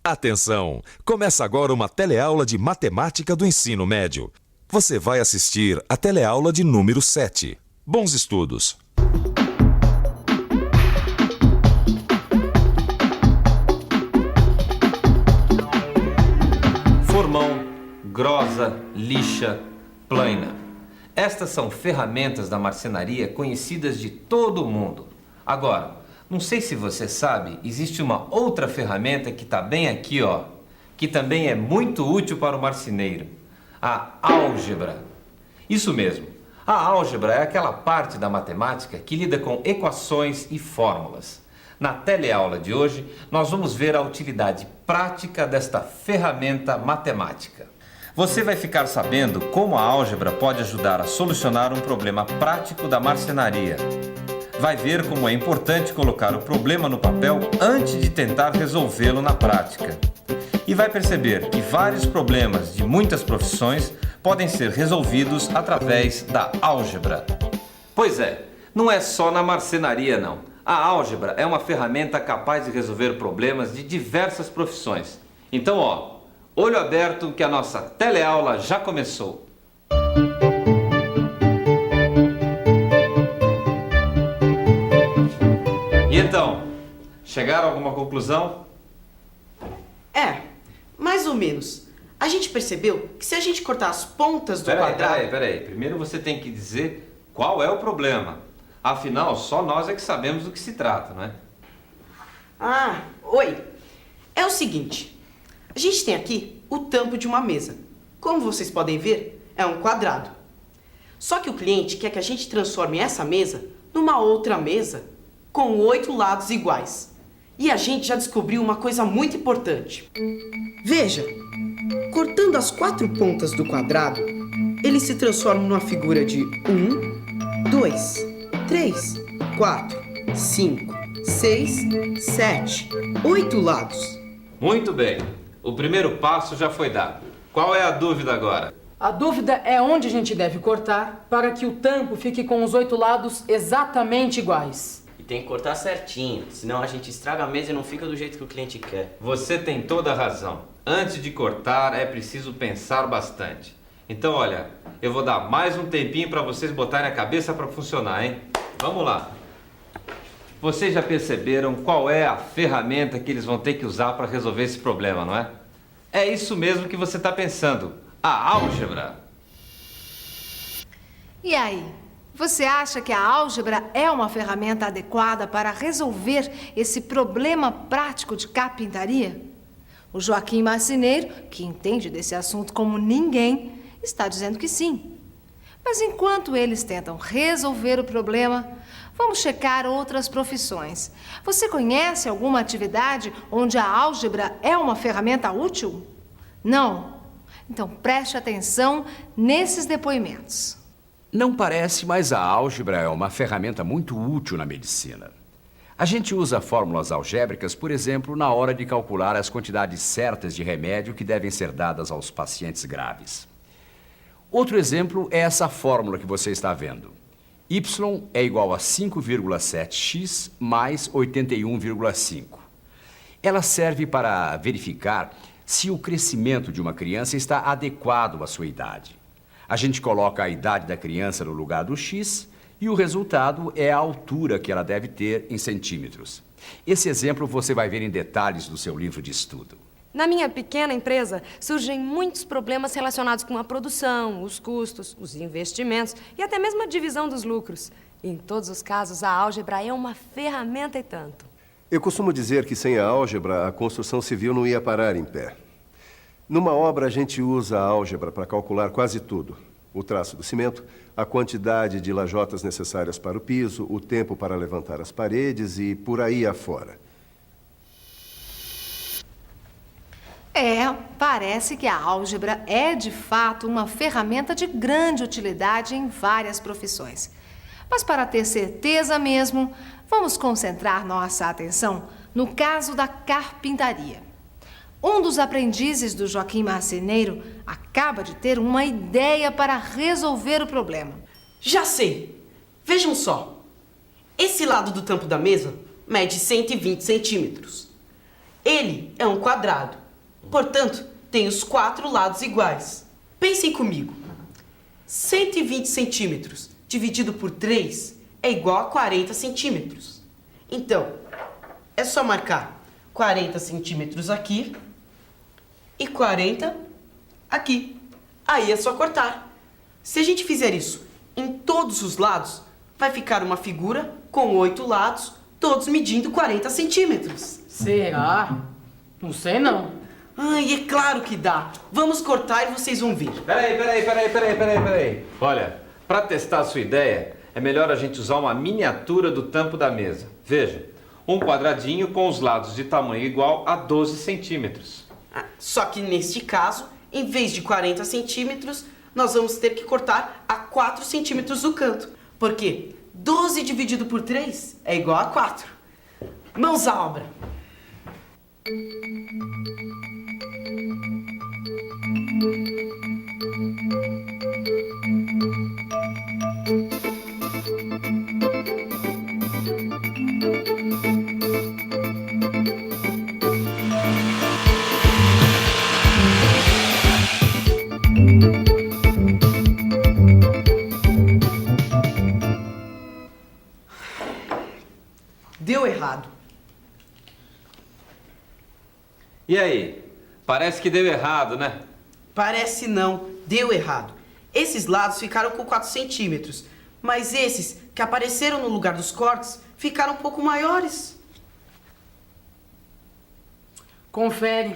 Atenção! Começa agora uma teleaula de matemática do ensino médio. Você vai assistir a teleaula de número 7. Bons estudos! Formão, grosa, lixa, plana. Estas são ferramentas da marcenaria conhecidas de todo o mundo. Agora, não sei se você sabe, existe uma outra ferramenta que está bem aqui, ó, que também é muito útil para o marceneiro. A álgebra. Isso mesmo. A álgebra é aquela parte da matemática que lida com equações e fórmulas. Na teleaula de hoje, nós vamos ver a utilidade prática desta ferramenta matemática. Você vai ficar sabendo como a álgebra pode ajudar a solucionar um problema prático da marcenaria. Vai ver como é importante colocar o problema no papel antes de tentar resolvê-lo na prática. E vai perceber que vários problemas de muitas profissões podem ser resolvidos através da álgebra. Pois é, não é só na marcenaria não. A álgebra é uma ferramenta capaz de resolver problemas de diversas profissões. Então, ó, olho aberto que a nossa teleaula já começou. E então, chegaram a alguma conclusão? Mais ou menos. A gente percebeu que se a gente cortar as pontas do quadrado... Peraí. Primeiro você tem que dizer qual é o problema. Afinal, só nós é que sabemos do que se trata, não é? Oi. É o seguinte. A gente tem aqui o tampo de uma mesa. Como vocês podem ver, é um quadrado. Só que o cliente quer que a gente transforme essa mesa numa outra mesa com 8 lados iguais. E a gente já descobriu uma coisa muito importante. Veja, cortando as 4 pontas do quadrado, ele se transforma numa figura de 1, 2, 3, 4, 5, 6, 7, 8 lados. Muito bem. O primeiro passo já foi dado. Qual é a dúvida agora? A dúvida é onde a gente deve cortar para que o tampo fique com os 8 lados exatamente iguais. E tem que cortar certinho, senão a gente estraga a mesa e não fica do jeito que o cliente quer. Você tem toda a razão. Antes de cortar é preciso pensar bastante. Então, olha, eu vou dar mais um tempinho para vocês botarem a cabeça para funcionar, hein? Vamos lá. Vocês já perceberam qual é a ferramenta que eles vão ter que usar para resolver esse problema, não é? É isso mesmo que você está pensando, a álgebra. E aí, você acha que a álgebra é uma ferramenta adequada para resolver esse problema prático de carpintaria? O Joaquim Marceneiro, que entende desse assunto como ninguém, está dizendo que sim. Mas enquanto eles tentam resolver o problema, vamos checar outras profissões. Você conhece alguma atividade onde a álgebra é uma ferramenta útil? Não? Então preste atenção nesses depoimentos. Não parece, mas a álgebra é uma ferramenta muito útil na medicina. A gente usa fórmulas algébricas, por exemplo, na hora de calcular as quantidades certas de remédio que devem ser dadas aos pacientes graves. Outro exemplo é essa fórmula que você está vendo. Y é igual a 5,7x mais 81,5. Ela serve para verificar se o crescimento de uma criança está adequado à sua idade. A gente coloca a idade da criança no lugar do x e o resultado é a altura que ela deve ter em centímetros. Esse exemplo você vai ver em detalhes no seu livro de estudo. Na minha pequena empresa, surgem muitos problemas relacionados com a produção, os custos, os investimentos e até mesmo a divisão dos lucros. Em todos os casos, a álgebra é uma ferramenta e tanto. Eu costumo dizer que sem a álgebra, a construção civil não ia parar em pé. Numa obra, a gente usa a álgebra para calcular quase tudo. O traço do cimento, a quantidade de lajotas necessárias para o piso, o tempo para levantar as paredes e por aí afora. Parece que a álgebra é, de fato, uma ferramenta de grande utilidade em várias profissões. Mas para ter certeza mesmo, vamos concentrar nossa atenção no caso da carpintaria. Um dos aprendizes do Joaquim Marceneiro acaba de ter uma ideia para resolver o problema. Já sei! Vejam só. Esse lado do tampo da mesa mede 120 centímetros. Ele é um quadrado. Portanto, tem os 4 lados iguais. Pensem comigo. 120 centímetros dividido por 3 é igual a 40 centímetros. Então, é só marcar 40 centímetros aqui e 40 aqui. Aí é só cortar. Se a gente fizer isso em todos os lados, vai ficar uma figura com 8 lados, todos medindo 40 centímetros. Será? Não sei não. Ai, é claro que dá. Vamos cortar e vocês vão ver. Peraí. Olha, para testar a sua ideia, é melhor a gente usar uma miniatura do tampo da mesa. Veja, um quadradinho com os lados de tamanho igual a 12 centímetros. Só que neste caso, em vez de 40 centímetros, nós vamos ter que cortar a 4 centímetros do canto. Porque 12 dividido por 3 é igual a 4. Mãos à obra. Deu errado. E aí? Parece que deu errado, né? Parece não, deu errado. Esses lados ficaram com 4 centímetros, mas esses que apareceram no lugar dos cortes ficaram um pouco maiores. Confere.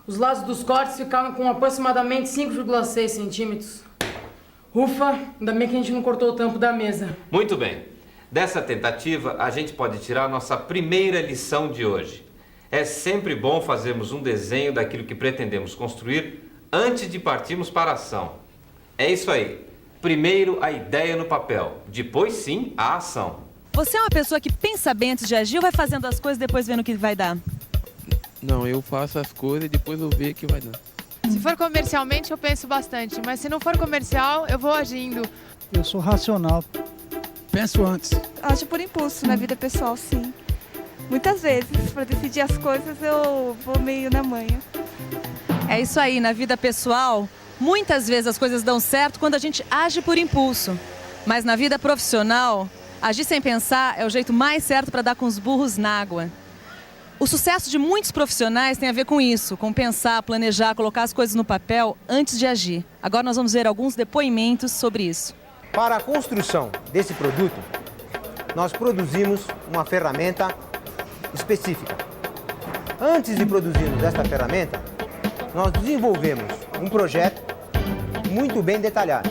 Os lados dos cortes ficaram com aproximadamente 5,6 centímetros. Ufa, ainda bem que a gente não cortou o tampo da mesa. Muito bem. Dessa tentativa, a gente pode tirar a nossa primeira lição de hoje. É sempre bom fazermos um desenho daquilo que pretendemos construir antes de partirmos para a ação. É isso aí. Primeiro a ideia no papel, depois sim a ação. Você é uma pessoa que pensa bem antes de agir ou vai fazendo as coisas e depois vendo o que vai dar? Não, eu faço as coisas e depois eu vejo o que vai dar. Se for comercialmente, eu penso bastante, mas se não for comercial, eu vou agindo. Eu sou racional. Penso antes. Acho por impulso na vida pessoal, sim. Muitas vezes, para decidir as coisas, eu vou meio na manha. É isso aí, na vida pessoal, muitas vezes as coisas dão certo quando a gente age por impulso. Mas na vida profissional, agir sem pensar é o jeito mais certo para dar com os burros na água. O sucesso de muitos profissionais tem a ver com isso, com pensar, planejar, colocar as coisas no papel antes de agir. Agora nós vamos ver alguns depoimentos sobre isso. Para a construção desse produto, nós produzimos uma ferramenta específica. Antes de produzirmos esta ferramenta, nós desenvolvemos um projeto muito bem detalhado.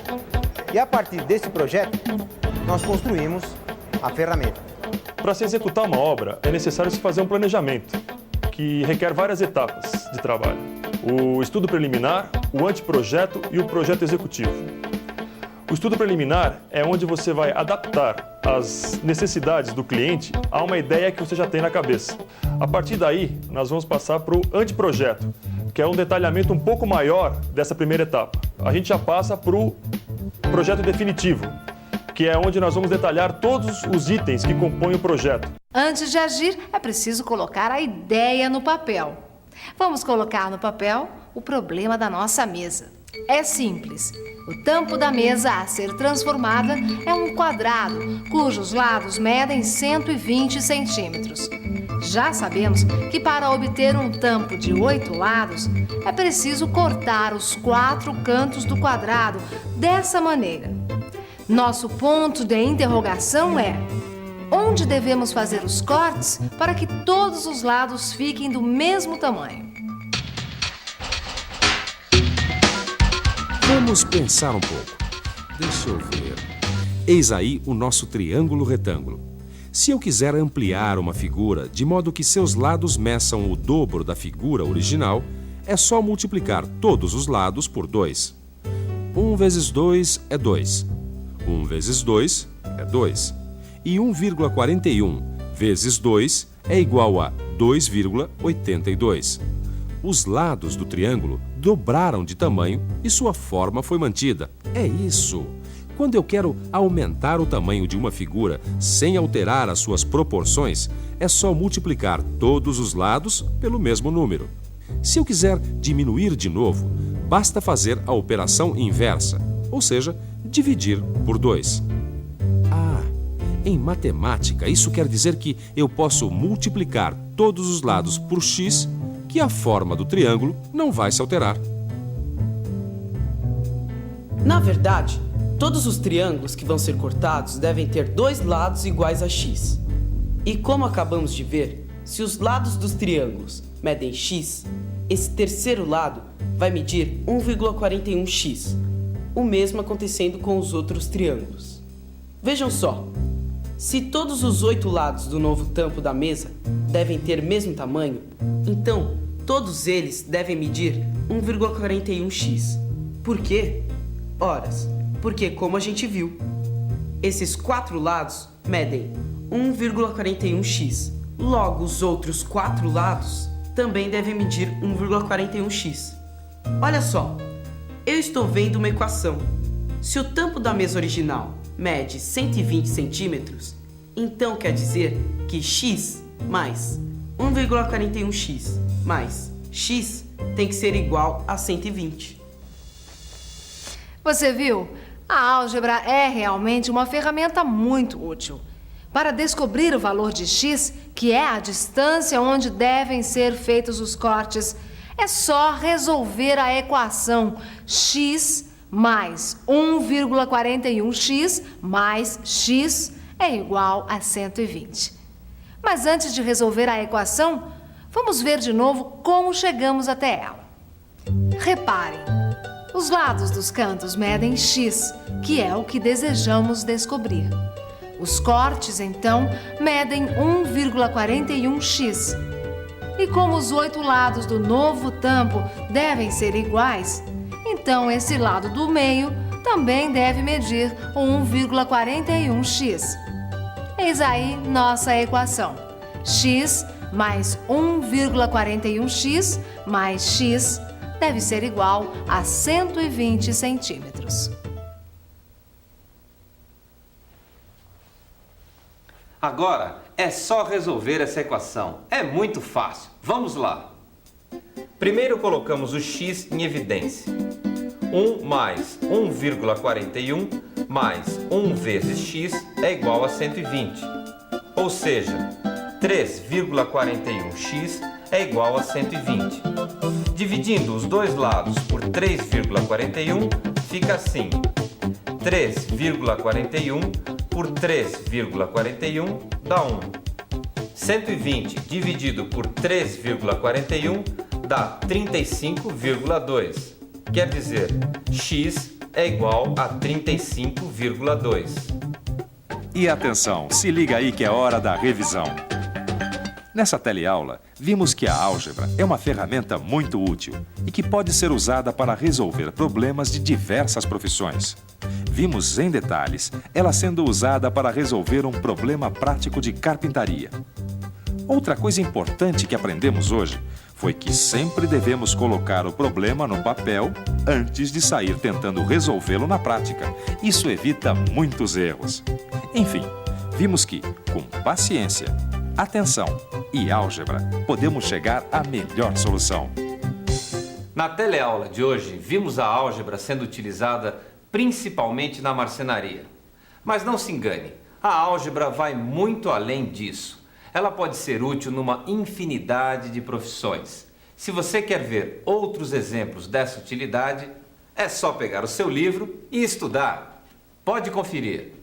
E a partir desse projeto, nós construímos a ferramenta. Para se executar uma obra, é necessário se fazer um planejamento, que requer várias etapas de trabalho. O estudo preliminar, o anteprojeto e o projeto executivo. O estudo preliminar é onde você vai adaptar as necessidades do cliente a uma ideia que você já tem na cabeça. A partir daí, nós vamos passar para o anteprojeto, que é um detalhamento um pouco maior dessa primeira etapa. A gente já passa para o projeto definitivo, que é onde nós vamos detalhar todos os itens que compõem o projeto. Antes de agir, é preciso colocar a ideia no papel. Vamos colocar no papel o problema da nossa mesa. É simples. O tampo da mesa a ser transformada é um quadrado, cujos lados medem 120 centímetros. Já sabemos que para obter um tampo de 8 lados, é preciso cortar os 4 cantos do quadrado dessa maneira. Nosso ponto de interrogação é: onde devemos fazer os cortes para que todos os lados fiquem do mesmo tamanho? Vamos pensar um pouco. Deixa eu ver. Eis aí o nosso triângulo retângulo. Se eu quiser ampliar uma figura de modo que seus lados meçam o dobro da figura original, é só multiplicar todos os lados por 2. 1 vezes 2 é 2. 1 vezes 2 é 2. E 1,41 vezes 2 é igual a 2,82. Os lados do triângulo dobraram de tamanho e sua forma foi mantida. É isso. Quando eu quero aumentar o tamanho de uma figura sem alterar as suas proporções, é só multiplicar todos os lados pelo mesmo número. Se eu quiser diminuir de novo, basta fazer a operação inversa, ou seja, dividir por 2. Em matemática, isso quer dizer que eu posso multiplicar todos os lados por x, que a forma do triângulo não vai se alterar. Na verdade, todos os triângulos que vão ser cortados devem ter 2 lados iguais a x. E como acabamos de ver, se os lados dos triângulos medem x, esse terceiro lado vai medir 1,41x, o mesmo acontecendo com os outros triângulos. Vejam só, se todos os 8 lados do novo tampo da mesa devem ter mesmo tamanho, então todos eles devem medir 1,41x. Por quê? Horas, porque como a gente viu, esses 4 lados medem 1,41x. Logo, os outros 4 lados também devem medir 1,41x. Olha só, eu estou vendo uma equação. Se o tampo da mesa original mede 120 centímetros, então quer dizer que x mais 1,41x mais x tem que ser igual a 120. Você viu? A álgebra é realmente uma ferramenta muito útil. Para descobrir o valor de x, que é a distância onde devem ser feitos os cortes, é só resolver a equação x mais 1,41x mais x é igual a 120. Mas antes de resolver a equação, vamos ver de novo como chegamos até ela. Reparem, os lados dos cantos medem x, que é o que desejamos descobrir. Os cortes, então, medem 1,41x. E como os 8 lados do novo tampo devem ser iguais, então esse lado do meio também deve medir 1,41x. Eis aí nossa equação. X mais 1,41x mais x deve ser igual a 120 centímetros. Agora é só resolver essa equação. É muito fácil. Vamos lá. Primeiro colocamos o x em evidência. 1 mais 1,41 mais 1 vezes x é igual a 120. Ou seja, 3,41x é igual a 120. Dividindo os dois lados por 3,41, fica assim. 3,41 por 3,41 dá 1. 120 dividido por 3,41 dá 35,2. Quer dizer, x é igual a 35,2. E atenção, se liga aí que é hora da revisão. Nessa teleaula, vimos que a álgebra é uma ferramenta muito útil e que pode ser usada para resolver problemas de diversas profissões. Vimos em detalhes ela sendo usada para resolver um problema prático de carpintaria. Outra coisa importante que aprendemos hoje foi que sempre devemos colocar o problema no papel antes de sair tentando resolvê-lo na prática. Isso evita muitos erros. Enfim, vimos que, com paciência, atenção e álgebra, podemos chegar à melhor solução. Na teleaula de hoje, vimos a álgebra sendo utilizada principalmente na marcenaria. Mas não se engane, a álgebra vai muito além disso. Ela pode ser útil numa infinidade de profissões. Se você quer ver outros exemplos dessa utilidade, é só pegar o seu livro e estudar. Pode conferir.